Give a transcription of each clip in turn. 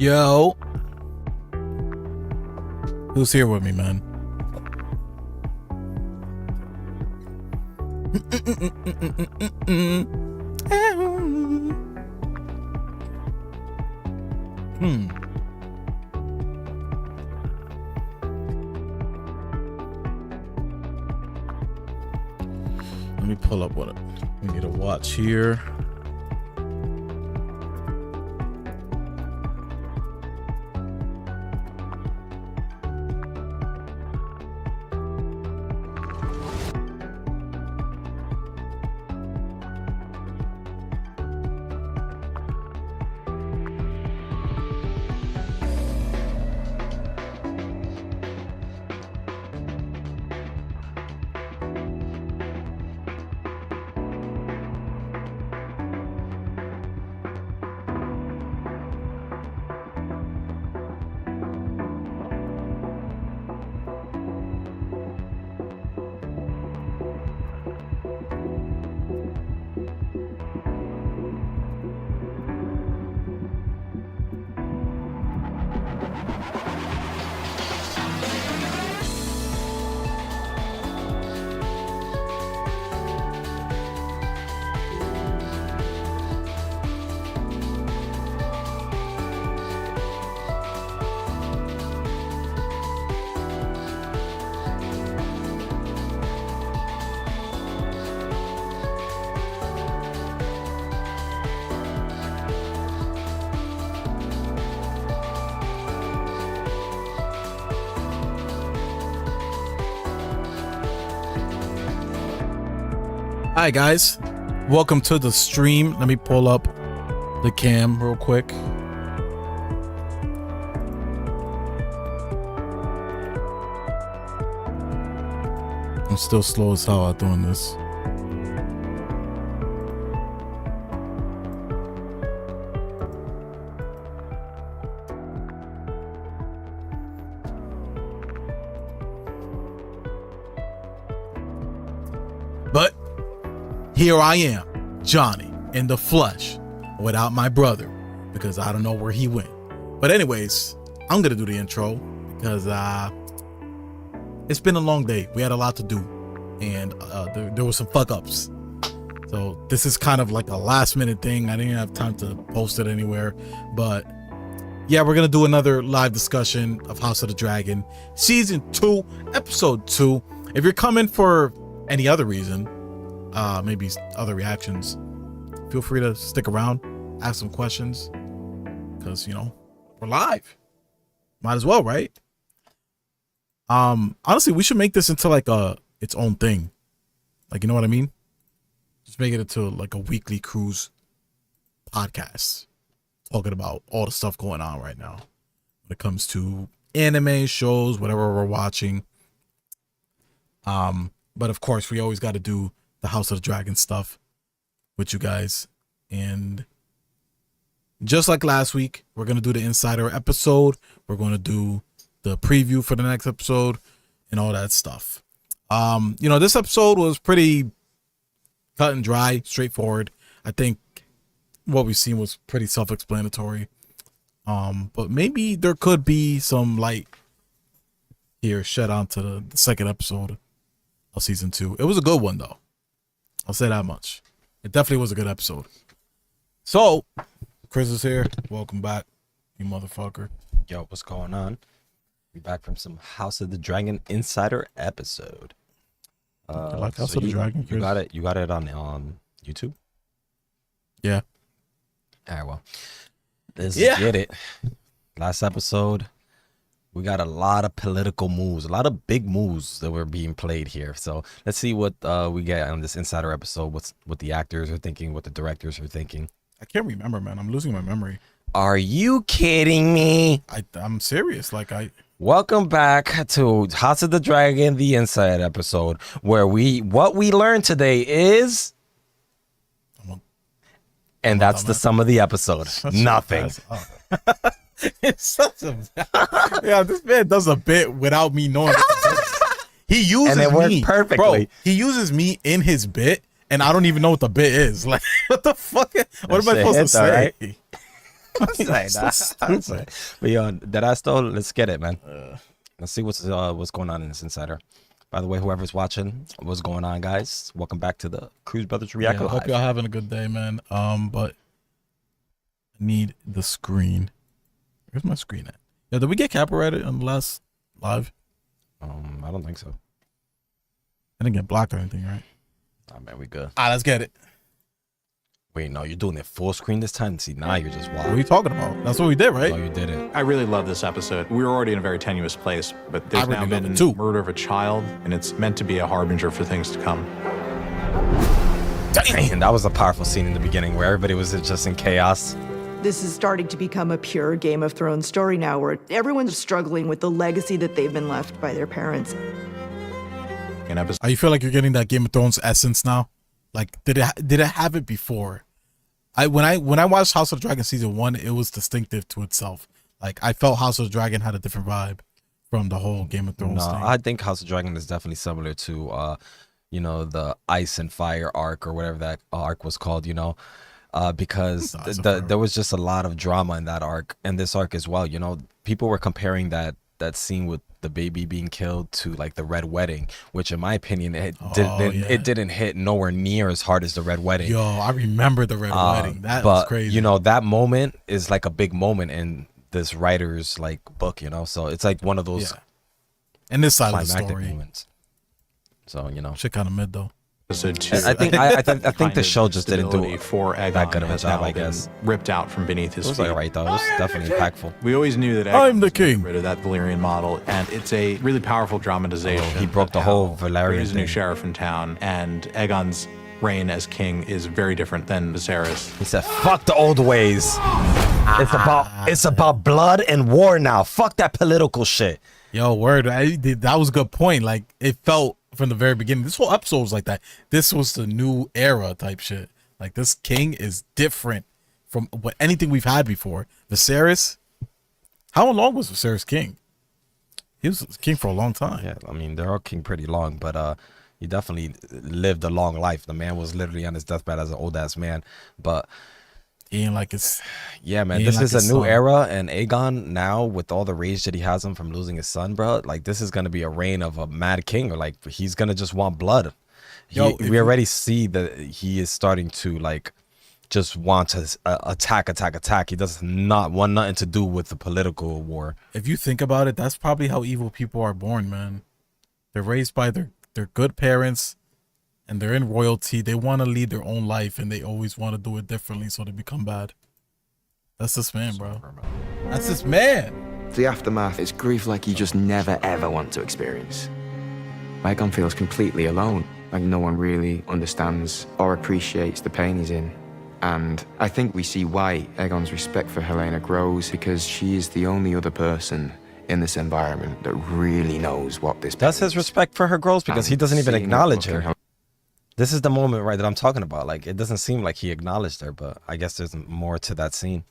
Yo. Who's here with me, man? Let me pull up what we need to watch here. Hi guys, welcome to the stream. Let me pull up the cam real quick. I'm still slow as hell at doing this. But here I am, Johnny, in the flesh, without my brother, because I don't know where he went. But anyways, I'm gonna do the intro because it's been a long day. We had a lot to do, and there were some fuck ups. So this is kind of like a last minute thing. I didn't have time to post it anywhere, but yeah, we're gonna do another live discussion of House of the Dragon, season 2, episode 2. If you're coming for any other reason, maybe other reactions, feel free to stick around, ask some questions, because you know we're live, might as well, right? Honestly, we should make this into like its own thing, like, you know what I mean? Just make it into like a weekly Cruz podcast, talking about all the stuff going on right now when it comes to anime, shows, whatever we're watching. But of course, we always got to do the House of the Dragon stuff with you guys. And just like last week, we're going to do the Insider episode. We're going to do the preview for the next episode and all that stuff. You know, this episode was pretty cut and dry, straightforward. I think what we've seen was pretty self-explanatory. But maybe there could be some light here shed onto the second episode of season 2. It was a good one though. I'll say that much. It definitely was a good episode. So, Chris is here. Welcome back, you motherfucker. Yo, what's going on? We back from some House of the Dragon Insider episode. I like House of the Dragon, Chris. You got it on YouTube? Yeah. All right, well, let's get it. Last episode, we got a lot of political moves, a lot of big moves that were being played here. So let's see what we get on this Insider episode. What the actors are thinking, what the directors are thinking. I can't remember, man. I'm losing my memory. Are you kidding me? I'm serious. Welcome back to House of the Dragon, the Inside episode, where what we learned today is, and that's the sum of the episode. Nothing. It's such a yeah. This man does a bit without me knowing. He uses and it worked me perfectly. Bro, he uses me in his bit, and I don't even know what the bit is. Like, what the fuck? What am I supposed to say? But yo, that ass though, let's get it, man. Let's see what's going on in this insider. By the way, whoever's watching, what's going on, guys? Welcome back to the Cruz Brothers React I Live. hope y'all having a good day, man. But I need the screen. Where's my screen at? Yeah, did we get copyrighted on the last live? I don't think so. I didn't get blocked or anything, right? Oh man, we good. Let's get it. Wait, no, you're doing it full screen this time? See, now you're just wild. What are you talking about? That's what we did, right? No, you didn't. I really love this episode. We were already in a very tenuous place, but there's now been murder of a child, and it's meant to be a harbinger for things to come. Dang, that was a powerful scene in the beginning where everybody was just in chaos. This is starting to become a pure Game of Thrones story now, where everyone's struggling with the legacy that they've been left by their parents. You feel like you're getting that Game of Thrones essence now? Like, did it have it before? When I watched House of the Dragon season 1, it was distinctive to itself. Like, I felt House of the Dragon had a different vibe from the whole Game of Thrones thing. I think House of the Dragon is definitely similar to the Ice and Fire arc or whatever that arc was called, because there was just a lot of drama in that arc and this arc as well. People were comparing that scene with the baby being killed to like the Red Wedding, which in my opinion it didn't hit nowhere near as hard as the Red Wedding. Yo, I remember the Red Wedding. That was crazy. That moment is like a big moment in this writer's like book, so it's like one of those and this side of the climactic story moments. So shit kind of mid though. I think the show just didn't do for Aegon that good of a job, I guess. Ripped out from beneath his feet. It was right though. It was definitely impactful. We always knew that I'm Aegon the was gonna king. get rid of that Valyrian model, and it's a really powerful dramatization. He broke the whole Valyrian There is a new thing. sheriff in town, and Aegon's reign as king is very different than Viserys. He said, "Fuck the old ways. It's about blood and war now. Fuck that political shit." Yo, word. That was a good point. Like, it felt from the very beginning. This whole episode was like that. This was the new era type shit. Like, this king is different from anything we've had before. Viserys. How long was Viserys king? He was king for a long time. Yeah, I mean, they're all king pretty long, but he definitely lived a long life. The man was literally on his deathbed as an old ass man, but he ain't like his. Yeah, man, this is a new era, and Aegon now, with all the rage that he has him from losing his son, bro, like this is gonna be a reign of a mad king, or like he's gonna just want blood. We already see that he is starting to like just want to attack. He does not want nothing to do with the political war. If you think about it, that's probably how evil people are born, man. They're raised by their good parents, and they're in royalty. They want to lead their own life, and they always want to do it differently, so they become bad. That's this man, bro. That's this man. The aftermath is grief like you just never ever want to experience. Aegon feels completely alone, like no one really understands or appreciates the pain he's in. And I think we see why Aegon's respect for Helaena grows, because she is the only other person in this environment that really knows what this That's his respect for her grows, because he doesn't even acknowledge her. This is the moment, right, that I'm talking about. Like, it doesn't seem like he acknowledged her, but I guess there's more to that scene.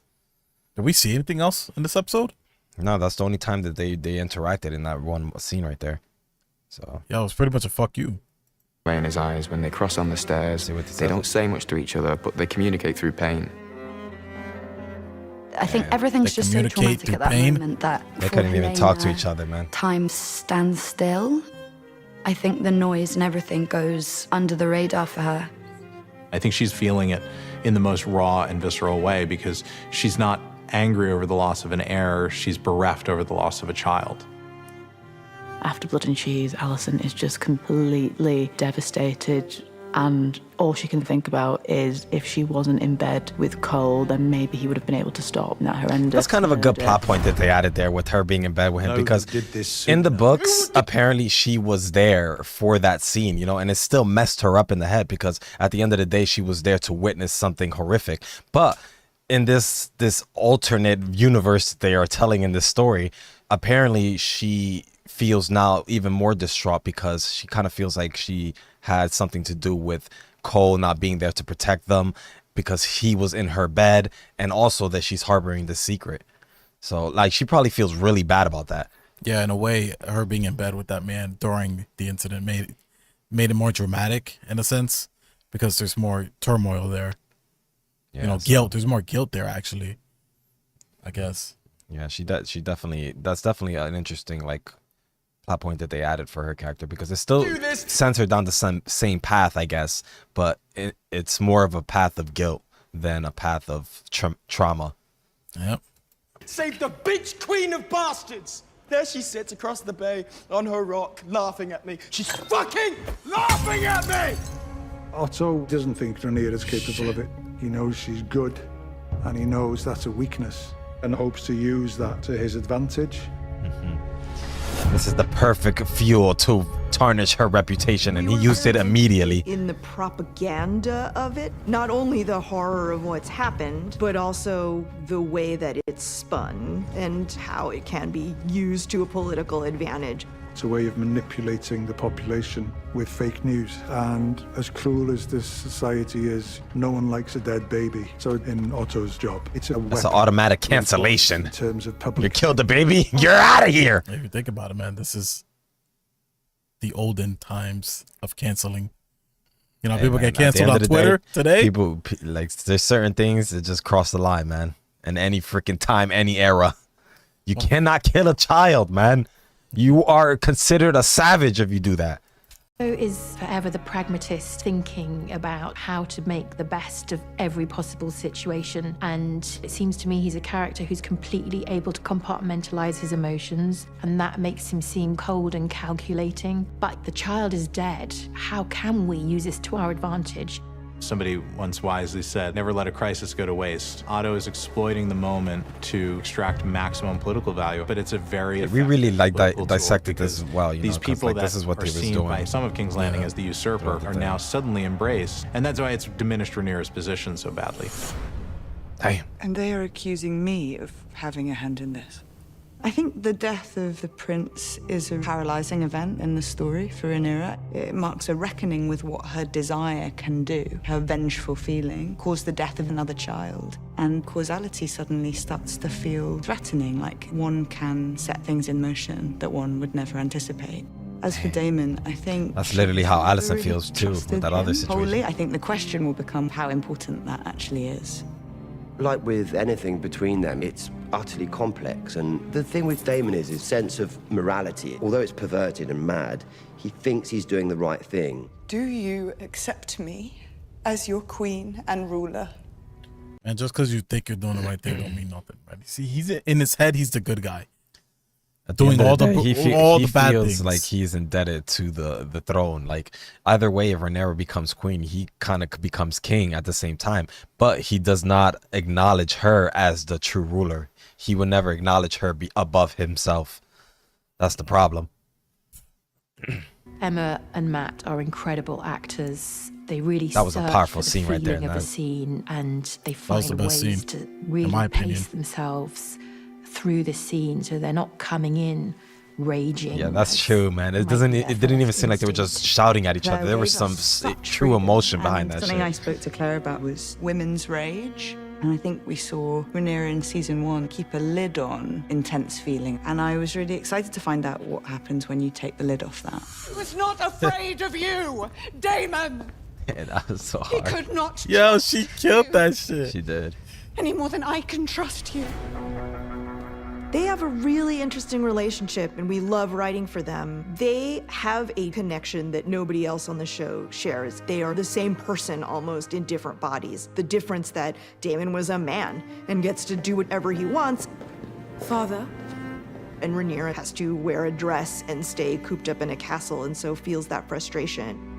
Did we see anything else in this episode? No, that's the only time that they interacted in that one scene right there. So yeah, it was pretty much a fuck you. In his eyes when they cross on the stairs. They don't say much to each other, but they communicate through pain. I think everything's just so traumatic at that moment that they couldn't even talk to each other, man. Time stands still. I think the noise and everything goes under the radar for her. I think she's feeling it in the most raw and visceral way, because she's not angry over the loss of an heir, she's bereft over the loss of a child. After Blood and Cheese, Alison is just completely devastated, and all she can think about is if she wasn't in bed with Cole, then maybe he would have been able to stop that horrendous That's kind of a good plot point that they added there with her being in bed with him, because in the books, apparently she was there for that scene, and it still messed her up in the head, because at the end of the day, she was there to witness something horrific. But in this alternate universe that they are telling in this story, apparently she feels now even more distraught, because she kind of feels like she had something to do with Cole not being there to protect them, because he was in her bed, and also that she's harboring the secret. So like she probably feels really bad about that. Yeah, in a way, her being in bed with that man during the incident made it more dramatic in a sense, because there's more turmoil there. Yeah, guilt. There's more guilt there, actually. I guess. Yeah, she definitely, that's definitely an interesting like plot point that they added for her character, because it still sends her down the same path, I guess, but it's more of a path of guilt than a path of trauma. Yep. Save the bitch queen of bastards! There she sits across the bay on her rock, laughing at me. She's fucking laughing at me! Otto doesn't think Rhaenyra's capable of it. He knows she's good, and he knows that's a weakness, and hopes to use that to his advantage. This is the perfect fuel to tarnish her reputation, and he used it immediately. In the propaganda of it, not only the horror of what's happened, but also the way that it's spun and how it can be used to a political advantage. It's a way of manipulating the population with fake news. And as cruel as this society is, no one likes a dead baby. So in Otto's job, it's a That's an weapon automatic cancellation. in terms of public. You killed the baby, you're out of here. If you think about it, man, this is the olden times of canceling. You know, Hey, people man, get canceled at on the end of the Twitter day, today. People like, there's certain things that just cross the line, man. In any freaking time, any era, you cannot kill a child, man. You are considered a savage if you do that. Is forever the pragmatist, thinking about how to make the best of every possible situation. And it seems to me he's a character who's completely able to compartmentalize his emotions, and that makes him seem cold and calculating. But the child is dead. How can we use this to our advantage? Somebody once wisely said, never let a crisis go to waste. Otto is exploiting the moment to extract maximum political value, but it's a very We really like political tool, dissected this because well. You these know, 'cause, people like, that this is what are they was seen doing. by some of King's Landing as the usurper Throughout the are thing. now suddenly embraced, and that's why it's diminished Rhaenyra's position so badly. Damn. And they are accusing me of having a hand in this. I think the death of the prince is a paralyzing event in the story for Rhaenyra. It marks a reckoning with what her desire can do. Her vengeful feeling caused the death of another child, and causality suddenly starts to feel threatening, like one can set things in motion that one would never anticipate. As for Daemon, I think That's literally how she's Allison really feels too, with trusted that other him situation. wholly. I think the question will become how important that actually is. Like with anything between them, it's utterly complex. And the thing with Daemon is his sense of morality. Although it's perverted and mad, he thinks he's doing the right thing. Do you accept me as your queen and ruler? And just because you think you're doing the right thing don't mean nothing, right? See, he's in his head, he's the good guy. Doing all the bad feels things. like he's indebted to the throne. Like, either way, if Rhaenyra becomes queen, he kind of becomes king at the same time. But he does not acknowledge her as the true ruler. He will never acknowledge her above himself. That's the problem. Emma and Matt are incredible actors. They really That was a search powerful for the scene right there, feeling of man. a scene, and they was the find best ways scene, to in really my pace opinion. themselves through the scene, so they're not coming in raging. Yeah, that's as true, man. It might doesn't. be It their didn't even first seem like they were just instinct. shouting at each other. There was gave some us such true freedom, emotion behind and that something shit. I spoke to Claire about was women's rage. And I think we saw Rhaenyra in season 1 keep a lid on intense feeling. And I was really excited to find out what happens when you take the lid off that. I was not afraid of you, Daemon! Yeah, that was so He hard. could not Yo, trust she killed you that shit. She did. any more than I can trust you. They have a really interesting relationship, and we love writing for them. They have a connection that nobody else on the show shares. They are the same person almost in different bodies. The difference that Daemon was a man and gets to do whatever he wants. Father? And Rhaenyra has to wear a dress and stay cooped up in a castle, and so feels that frustration.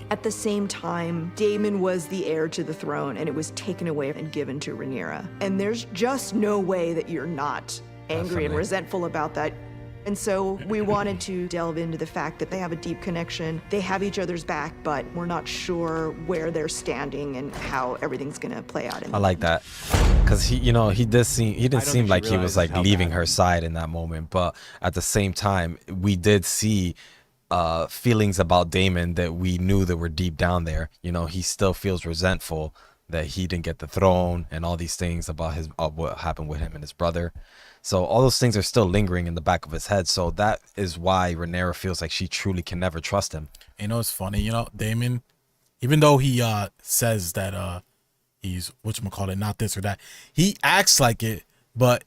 At the same time, Daemon was the heir to the throne, and it was taken away and given to Rhaenyra. And there's just no way that you're not angry and Definitely. resentful about that. And so we wanted to delve into the fact that they have a deep connection. They have each other's back, but we're not sure where they're standing and how everything's gonna play out. I like that, because he didn't seem think like she he was realizes like how leaving bad. her side in that moment. But at the same time, we did see feelings about Daemon that we knew that were deep down there. You know, he still feels resentful that he didn't get the throne and all these things about what happened with him and his brother. So all those things are still lingering in the back of his head. So that is why Rhaenyra feels like she truly can never trust him. You know, it's funny. You know, Daemon, even though he says that he's whatchamacallit, not this or that. He acts like it, but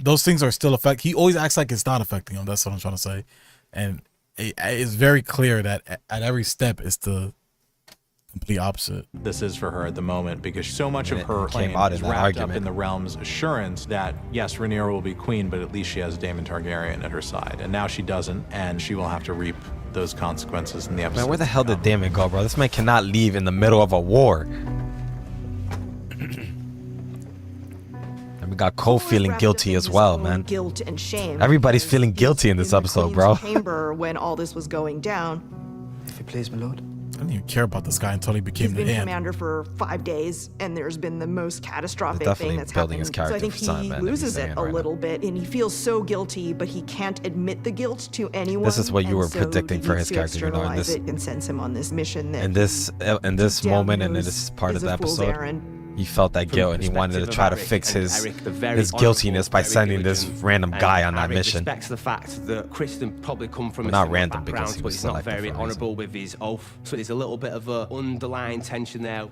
those things are still he always acts like it's not affecting him. That's what I'm trying to say. And it's very clear that at every step it's the complete opposite. This is for her at the moment because so much of her claim is that wrapped argument. up in the realm's assurance that, yes, Rhaenyra will be queen, but at least she has Daemon Targaryen at her side. And now she doesn't, and she will have to reap those consequences in the episode. Man, where the hell did Daemon go, bro? This man cannot leave in the middle of a war. And we got Cole feeling guilty as well, man. Guilt and shame. Everybody's feeling guilty in this episode, bro. Chamber when all this was going down. If it please, my lord. I didn't even care about this guy until he became He's the been hand. commander for 5 days, and there's been the most catastrophic thing that's building happened. his So I think character for time, he man, loses it a little bit, and he feels so guilty, but he can't admit the guilt to anyone. This is what you and were so predicting he for needs his to character, you know, in externalize this, it and sends him on this mission that in this down moment and in knows this part of is the a fool's episode. errand. He felt that guilt and he wanted to try to fix his guiltiness by sending this random guy on that mission. Respects the fact that Kristen probably come from Well, a not similar random, because background, he but was he's not selected very for a reason. honourable with his oath. So there's a little bit of a underlying tension there.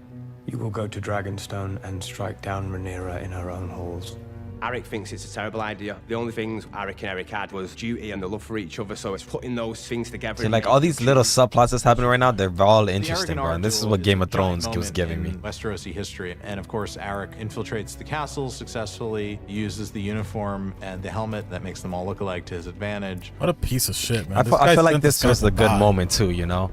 You will go to Dragonstone and strike down Rhaenyra in her own halls. Eric thinks it's a terrible idea. The only things Eric and Eric had was duty and the love for each other, so it's putting those things together. See, like all these little subplots that's happening right now, they're all interesting, bro. And this is what Game of Thrones was giving me. Westerosi history. And of course, Eric infiltrates the castle successfully, uses the uniform and the helmet that makes them all look alike to his advantage. What a piece of shit, man. I feel like this was a good moment too, you know?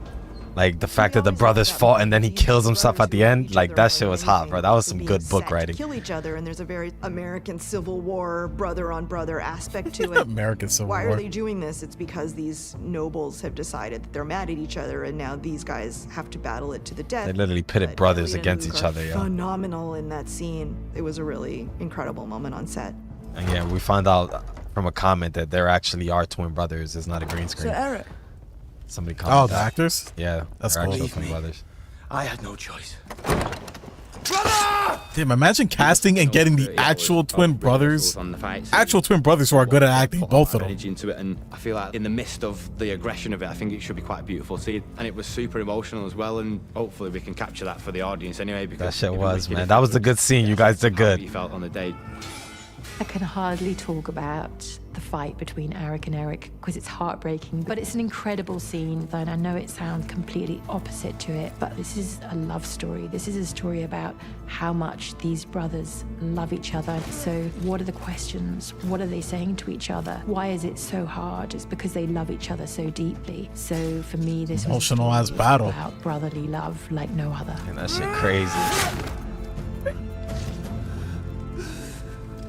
Like the fact that the brothers fought and then he kills himself at the end, like that shit was hot, bro. That was some good book writing. Kill each other, and there's a very American Civil War, brother on brother aspect to it. American Civil Why War. are they doing this? It's because these nobles have decided that they're mad at each other, and now these guys have to battle it to the death. They literally pitted But brothers Ellie and against Luke each are other, yeah. Phenomenal in that scene. It was a really incredible moment on set. And yeah, we found out from a comment that there actually are twin brothers. It's not a green screen. So Eric, Somebody commented. Oh, the actors? Yeah, That's they're cool. actual twin brothers. I had no choice. Damn, imagine casting and getting the actual twin brothers. Actual twin brothers who are good at acting, both of them. Energy into it, and I feel like in the midst of the aggression of it, I think it should be quite beautiful to see. And it was super emotional as well, and hopefully we can capture that for the audience anyway. Because That shit it'd be was, wicked man. if That it was a good scene. You guys did how good. you felt on the day. I can hardly talk about the fight between Eric and Eric because it's heartbreaking, but it's an incredible scene. And I know it sounds completely opposite to it, but this is a love story. This is a story about how much these brothers love each other. So what are the questions? What are they saying to each other? Why is it so hard? It's because they love each other so deeply. So for me, this Emotional was a ass story battle. about brotherly love like no other. And that shit crazy.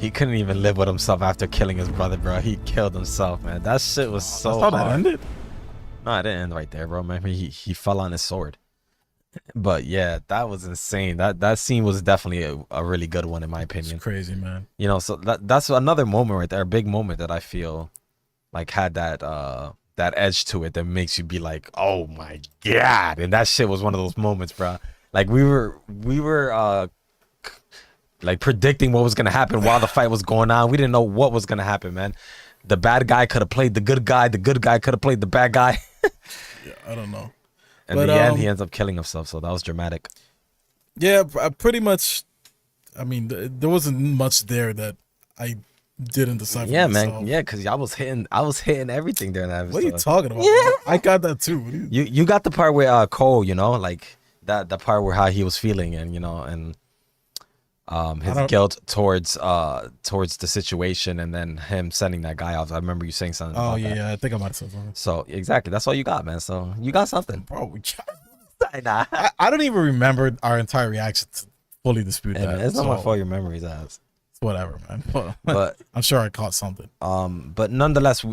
He couldn't even live with himself after killing his brother, bro. He killed himself, man. That shit was so That's how hard. that ended? No, it didn't end right there, bro. Man, he fell on his sword. But yeah, that was insane. That scene was definitely a really good one in my opinion. It's crazy, man. You know, so that's another moment right there, a big moment that I feel like had that edge to it that makes you be like, oh my god. And that shit was one of those moments, bro. Like we were like predicting what was gonna happen while the fight was going on. We didn't know what was gonna happen, man. The bad guy could have played the good guy. The good guy could have played the bad guy. Yeah, I don't know. And But, in the end, he ends up killing himself. So that was dramatic. Yeah, pretty much. I mean, there wasn't much there that I didn't decide. Yeah, for myself. man. Yeah, because I was hitting everything during that episode. What are you talking about? Yeah. I got that too. What are you- You got the part where Cole, you know, like that part where how he was feeling and you know and his guilt towards the situation and then him sending that guy off. I remember you saying something. Oh about yeah, that. I think I might have said something. So exactly, that's all you got, man. So you got something, bro. I don't even remember our entire reaction to fully dispute Hey, that. man, it's not my so fault your memory's ass. It's whatever, man. But I'm sure I caught something. But nonetheless,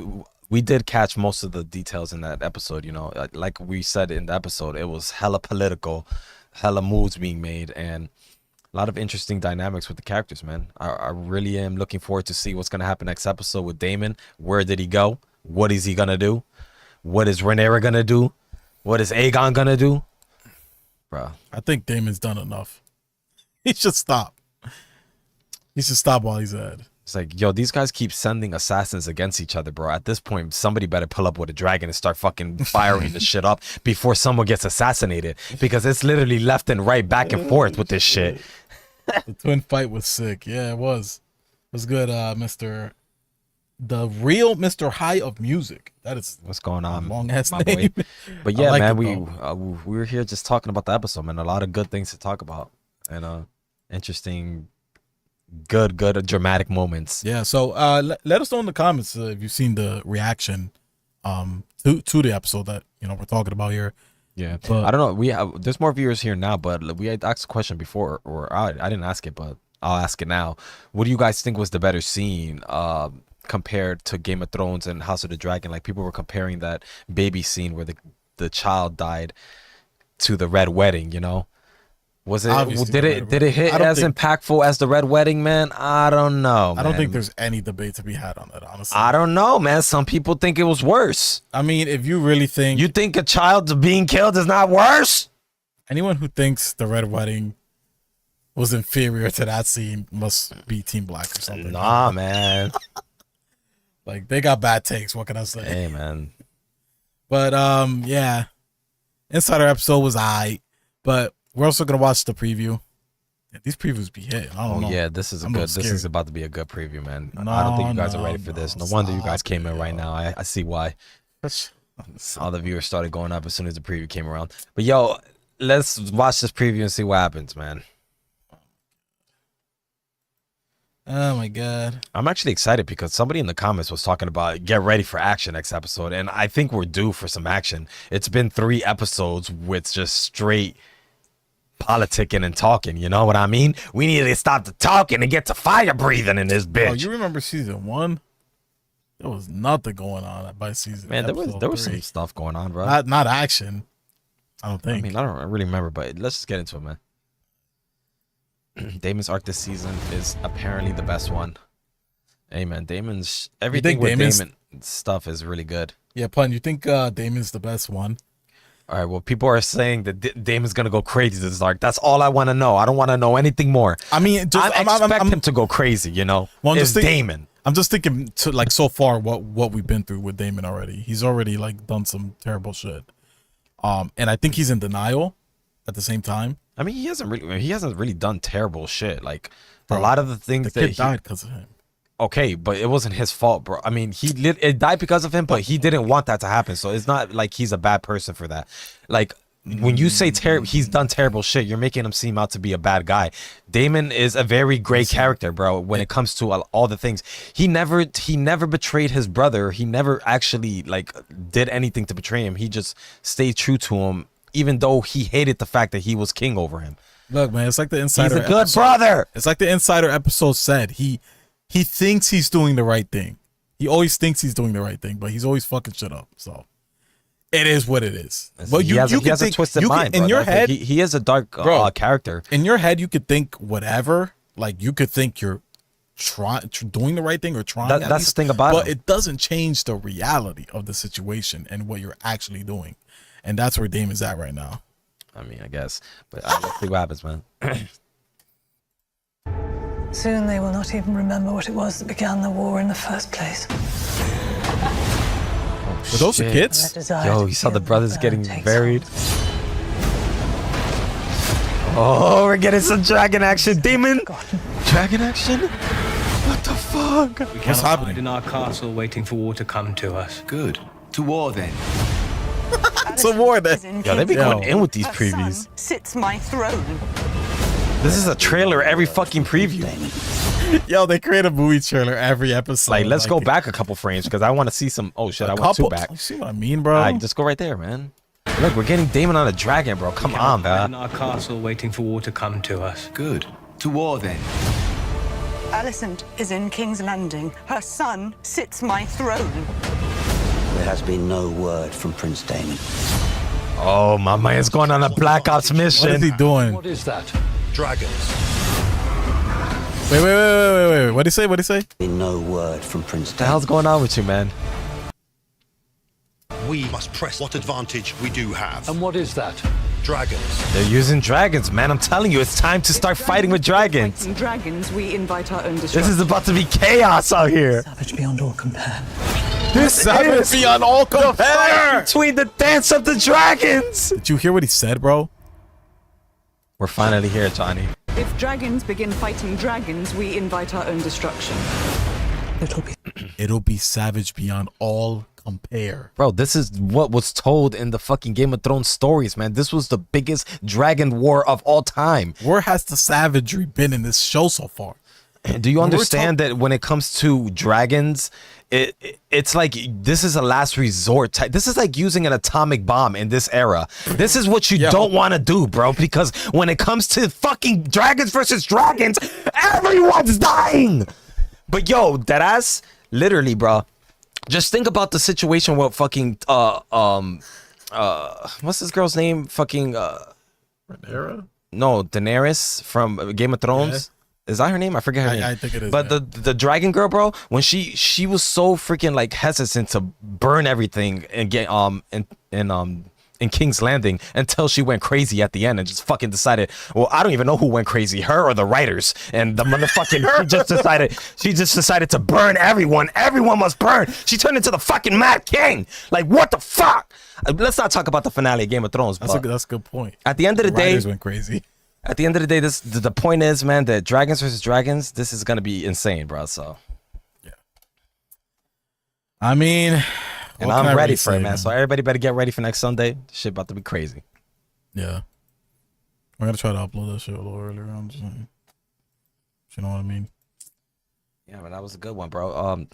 we did catch most of the details in that episode. You know, like we said in the episode, it was hella political, hella moves being made, and a lot of interesting dynamics with the characters, man. I really am looking forward to see what's gonna happen next episode with Daemon. Where did he go? What is he gonna do? What is Rhaenyra gonna do? What is Aegon gonna do? Bro, I think Damon's done enough. He should stop. He should stop while he's ahead. it's like, yo, these guys keep sending assassins against each other, bro. At this point, somebody better pull up with a dragon and start fucking firing the shit up before someone gets assassinated, because it's literally left and right, back and forth with this shit. The twin fight was sick. Yeah, it was. It was good, the real Mr. High of Music. That is what's going on, long ass my name. boy. But yeah, like man, it, we were here just talking about the episode, man. A lot of good things to talk about, and interesting, good dramatic moments. Yeah. So let us know in the comments if you've seen the reaction to the episode that we're talking about here. Yeah, but I don't know. There's more viewers here now, but we had asked a question before, or I didn't ask it, but I'll ask it now. What do you guys think was the better scene compared to Game of Thrones and House of the Dragon? Like, people were comparing that baby scene where the child died to the Red Wedding. Was it? Obviously did it hit as impactful as the Red Wedding, man? I don't know. I don't think there's any debate to be had on that, honestly. I don't know, man. Some people think it was worse. I mean, if you really think a child being killed is not worse, anyone who thinks the Red Wedding was inferior to that scene must be Team Black or something. Nah, man. Like, they got bad takes. What can I say? Hey, man. But yeah, Insider episode was aight, but we're also gonna watch the preview. Yeah, these previews be hitting. I don't know. Yeah, this is This is about to be a good preview, man. No, I don't think you guys are ready for this. No wonder you guys came in right now. I see why. All the viewers started going up as soon as the preview came around. But yo, let's watch this preview and see what happens, man. Oh my god. I'm actually excited because somebody in the comments was talking about get ready for action next episode, and I think we're due for some action. It's been 3 episodes with just straight politicking and talking, you know what I mean? We need to stop the talking and get to fire breathing in this bitch. Oh, you remember season 1? There was nothing going on by season. Man, there was some stuff going on, bro. Not action. I don't think. I mean, I don't really remember, but let's just get into it, man. Daemon's arc this season is apparently the best one. Hey, man, everything with Daemon stuff is really good. Yeah, Pun, you think Daemon's the best one? All right, well, people are saying that Daemon's gonna go crazy this arc. That's all I want to know. I don't want to know anything more. I mean, I expect him to go crazy. Well, it's Daemon. I'm just thinking to like so far what we've been through with Daemon already. He's already like done some terrible shit. And I think he's in denial at the same time. I mean, he hasn't really done terrible shit. Like, a lot of the things the kid died because of him. Okay, but it wasn't his fault, bro. I mean, it died because of him, but he didn't want that to happen. So it's not like he's a bad person for that. Like, when you say he's done terrible shit, you're making him seem out to be a bad guy. Daemon is a very great character, bro. When it comes to all the things, he never betrayed his brother. He never actually like did anything to betray him. He just stayed true to him, even though he hated the fact that he was king over him. Look, man, it's like the Insider. He's a good brother. It's like the Insider episode said. He thinks he's doing the right thing. He always thinks he's doing the right thing, but he's always fucking shit up. So it is what it is. But he has a twisted mind. In your head, he is a dark character. In your head, you could think whatever. Like, you could think you're doing the right thing or trying. That's the thing about it. But it doesn't change the reality of the situation and what you're actually doing. And that's where Daemon's at right now. I mean, I guess. But let's see what happens, man. Soon they will not even remember what it was that began the war in the first place. Were those the kids? Yo, you saw the brothers getting buried. Oh, we're getting some dragon action. Daemon! Dragon action? What the fuck? What's happening? In our castle waiting for war to come to us. Good. To war then. To war then. Yo, they be going in with these previews. Sits my throne. This is a trailer every fucking preview. Yo, they create a movie trailer every episode. Like, let's go back a couple frames because I want to see some. Oh shit, I went 2 back. You see what I mean, bro? Alright, just go right there, man. Look, we're getting Daemon on a dragon, bro. Come on, man. In our castle waiting for war to come to us. Good. To war then. Alicent is in King's Landing. Her son sits my throne. There has been no word from Prince Daemon. Oh, my man's going on a Black Ops mission. What is he doing? What is that? Dragons. Wait. What'd he say? What'd he say? No word from Prince Daemon. What the hell's going on with you, man? We must press what advantage we do have. And what is that? Dragons. They're using dragons, man. I'm telling you, it's time to start fighting with dragons. Fighting dragons, we invite our own destruction. This is about to be chaos out here. Savage beyond all compare. This is beyond all compare. Between the dance of the dragons. Did you hear what he said, bro? We're finally here, Johnny. If dragons begin fighting dragons, we invite our own destruction. It'll be savage beyond all compare. Bro, this is what was told in the fucking Game of Thrones stories, man. This was the biggest dragon war of all time. Where has the savagery been in this show so far? And do you understand that when it comes to dragons, it's like this is a last resort type. This is like using an atomic bomb in this era. This is what you don't want to do, bro, because when it comes to fucking dragons versus dragons, everyone's dying. But yo, that ass, literally, bro. Just think about the situation with fucking what's this girl's name? Fucking Rhaenyra? No, Daenerys from Game of Thrones. Is that her name? I forget her name. I think it is. But the dragon girl, bro, when she was so freaking like hesitant to burn everything and get in King's Landing until she went crazy at the end and just fucking decided, well, I don't even know who went crazy, her or the writers. And the motherfucking she just decided to burn everyone. Everyone must burn. She turned into the fucking Mad King. Like, what the fuck? Let's not talk about the finale of Game of Thrones. That's a good point. At the end of the day, writers went crazy. At the end of the day, the point is, man, that dragons versus dragons, this is gonna be insane, bro. So, yeah. I mean, and I'm ready for it, man. So everybody better get ready for next Sunday. Shit about to be crazy. Yeah, we're gonna try to upload that shit a little earlier. I'm just saying. You know what I mean? Yeah, but that was a good one, bro.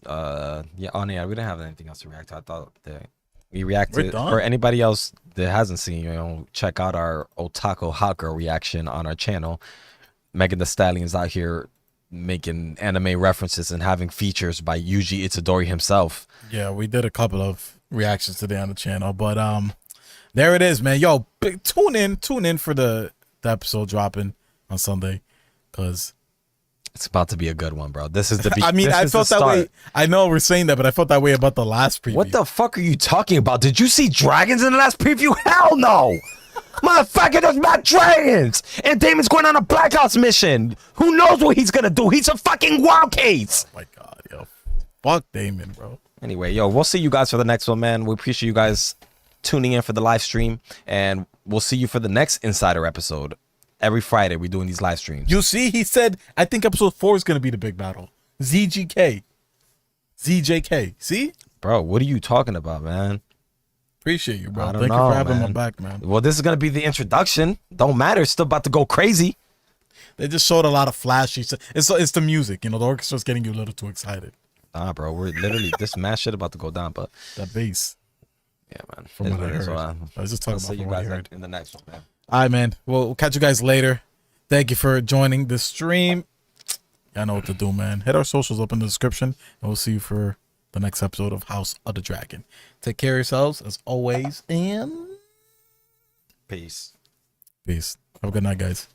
Yeah, we didn't have anything else to react to. I thought that we reacted. For anybody else that hasn't seen, check out our Otaku Hot Girl reaction on our channel. Megan Thee Stallion's out here making anime references and having features by Yuji Itadori himself. Yeah, we did a couple of reactions today on the channel, but there it is, man. Yo, tune in for the episode dropping on Sunday, because it's about to be a good one, bro. This is the I mean, I felt that way. I know we're saying that, but I felt that way about the last preview. What the fuck are you talking about? Did you see dragons in the last preview? Hell no! Motherfucker, there's not dragons! And Damon's going on a Black Ops mission. Who knows what he's gonna do? He's a fucking wild case. Oh my god, yo. Fuck Daemon, bro. Anyway, yo, we'll see you guys for the next one, man. We appreciate you guys tuning in for the live stream, and we'll see you for the next Insider episode. Every Friday, we're doing these live streams. You see, he said, I think episode 4 is going to be the big battle. ZJK. See? Bro, what are you talking about, man? Appreciate you, bro. Thank you for having my back, man. Well, this is going to be the introduction. Don't matter. It's still about to go crazy. They just showed a lot of flashy stuff. It's the music. The orchestra's getting you a little too excited. Nah, bro. We're literally, this mad shit about to go down, but. That bass. Yeah, man. From what I heard. I was just talking about you guys in the next one, man. All right, man. Well, we'll catch you guys later. Thank you for joining the stream. Y'all know what to do, man. Hit our socials up in the description, and we'll see you for the next episode of House of the Dragon. Take care of yourselves, as always, and peace. Peace. Have a good night, guys.